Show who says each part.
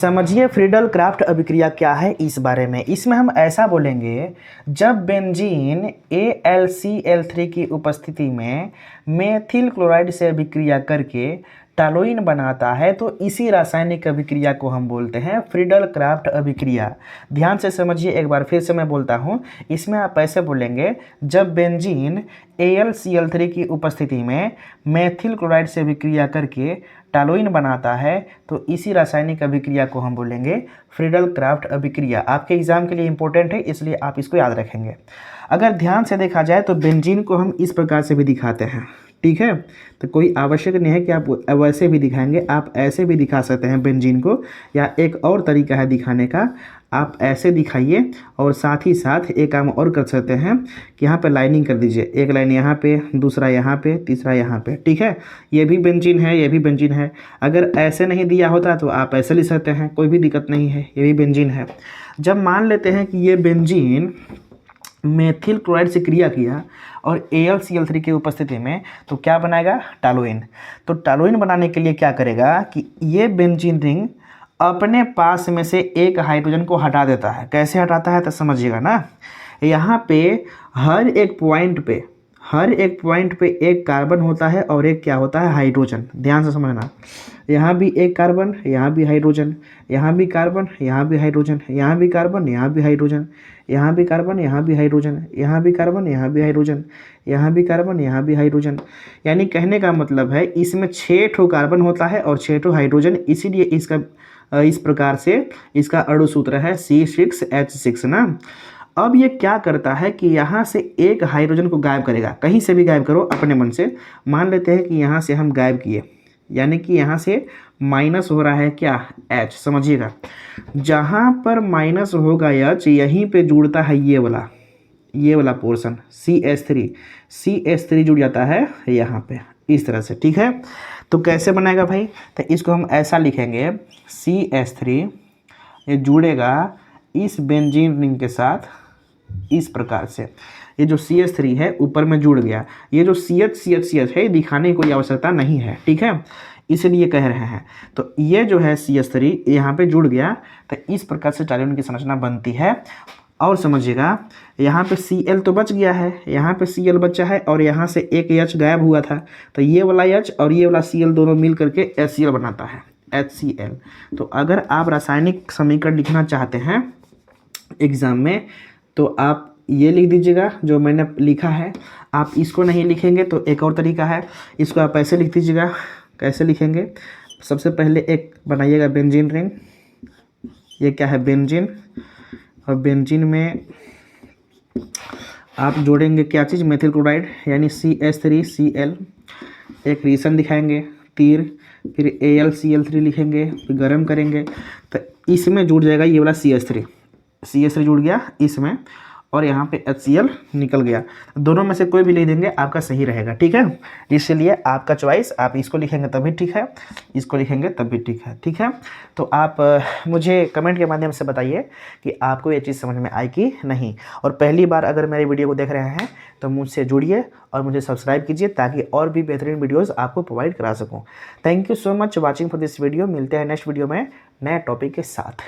Speaker 1: समझिए Friedel craft अभिक्रिया क्या है इस बारे में। इसमें हम ऐसा बोलेंगे, जब बेंजीन AlCl3 की उपस्थिति में मेथिल क्लोराइड से अभिक्रिया करके टालोइन बनाता है तो इसी रासायनिक अभिक्रिया को हम बोलते हैं फ्रीडल क्राफ्ट अभिक्रिया। ध्यान से समझिए, एक बार फिर से मैं बोलता हूँ। इसमें आप ऐसे बोलेंगे, जब बेंजीन AlCl3 की उपस्थिति में मेथिल क्लोराइड से अभिक्रिया करके टालोइन बनाता है तो इसी रासायनिक अभिक्रिया को हम बोलेंगे फ्रीडल क्राफ्ट अभिक्रिया। आपके एग्जाम के लिए इंपॉर्टेंट है, इसलिए आप इसको याद रखेंगे। अगर ध्यान से देखा जाए तो बेंजीन को हम इस प्रकार से भी दिखाते हैं, ठीक है। तो कोई आवश्यक नहीं है कि आप वैसे भी दिखाएंगे, आप ऐसे भी दिखा सकते हैं बेंजीन को, या एक और तरीका है दिखाने का, आप ऐसे दिखाइए और साथ ही साथ एक काम और कर सकते हैं कि यहाँ पे लाइनिंग कर दीजिए, एक लाइन यहाँ पे, दूसरा यहाँ पे, तीसरा यहाँ पे, ठीक है। ये भी बेंजीन है, ये भी बेंजीन है। अगर ऐसे नहीं दिया होता तो आप ऐसे लिख सकते हैं, कोई भी दिक्कत नहीं है, ये भी बेंजीन है। जब मान लेते हैं कि ये बेंजीन मेथिल क्लोराइड से क्रिया किया और AlCl3 की उपस्थिति में, तो क्या बनाएगा? टालोइन। तो टालोइन बनाने के लिए क्या करेगा कि ये बेंजीन रिंग अपने पास में से एक हाइड्रोजन को हटा देता है। कैसे हटाता है तो समझिएगा ना। यहाँ पे हर एक पॉइंट पे एक कार्बन होता है और एक क्या होता है? हाइड्रोजन। ध्यान से समझना, यहाँ भी एक कार्बन, यहाँ भी हाइड्रोजन, यहाँ भी कार्बन, यहाँ भी हाइड्रोजन, यहाँ भी कार्बन, यहाँ भी हाइड्रोजन, यहाँ भी कार्बन, यहाँ भी हाइड्रोजन, यहाँ भी कार्बन, यहाँ भी हाइड्रोजन, यहाँ भी कार्बन, यहाँ भी हाइड्रोजन। यानी कहने का मतलब है इसमें 6 ठो कार्बन होता है और 6 ठो हाइड्रोजन, इसीलिए इसका इस प्रकार से इसका अणु सूत्र है C6H6 ना। अब ये क्या करता है कि यहाँ से एक हाइड्रोजन को गायब करेगा, कहीं से भी गायब करो अपने मन से। मान लेते हैं कि यहाँ से हम गायब किए, यानी कि यहाँ से माइनस हो रहा है क्या? H। समझिएगा, जहाँ पर माइनस होगा H, यहीं पे जुड़ता है ये वाला पोर्शन CH3 जुड़ जाता है यहाँ पे, इस तरह से, ठीक है। तो कैसे बनाएगा भाई? तो इसको हम ऐसा लिखेंगे, CH3 ये जुड़ेगा इस बेंजीन रिंग के साथ इस प्रकार से। ये जो CH3 है ऊपर में जुड़ गया, ये जो CH है दिखाने की कोई आवश्यकता नहीं है, ठीक है, इसलिए कह रहे हैं। तो ये जो है CH3 यहाँ पे जुड़ गया, तो इस प्रकार से टालोइन की संरचना बनती है। और समझिएगा, यहाँ पे Cl तो बच गया है, यहाँ पे Cl बचा है और यहाँ से एक H गायब हुआ था, तो ये वाला H और ये वाला Cl दोनों मिल करके HCl बनाता है, HCl। तो अगर आप रासायनिक समीकरण लिखना चाहते हैं एग्ज़ाम में तो आप ये लिख दीजिएगा जो मैंने लिखा है। आप इसको नहीं लिखेंगे तो एक और तरीका है, इसको आप ऐसे लिख दीजिएगा। कैसे लिखेंगे? सबसे पहले एक बनाइएगा बेंजीन रिंग, ये क्या है? बेंजीन। और बेंजीन में आप जोड़ेंगे क्या चीज़? मेथिल क्लोराइड, यानी CH3Cl। एक रिएक्शन दिखाएंगे तीर, फिर AlCl3 लिखेंगे, फिर गर्म करेंगे तो इसमें जुड़ जाएगा ये वाला CH3 जुड़ गया इसमें, और यहाँ पे HCl निकल गया। दोनों में से कोई भी लिख देंगे, आपका सही रहेगा, ठीक है। इसलिए आपका चॉइस, आप इसको लिखेंगे तब भी ठीक है, इसको लिखेंगे तब भी ठीक है, ठीक है। तो आप मुझे कमेंट के माध्यम से बताइए कि आपको ये चीज़ समझ में आई कि नहीं। और पहली बार अगर मेरे वीडियो को देख रहे हैं तो मुझसे जुड़िए और मुझे सब्सक्राइब कीजिए ताकि और भी बेहतरीन वीडियोज़ आपको प्रोवाइड करा सकूँ। Thank you so much watching for this video. मिलते हैं नेक्स्ट वीडियो में नए टॉपिक के साथ।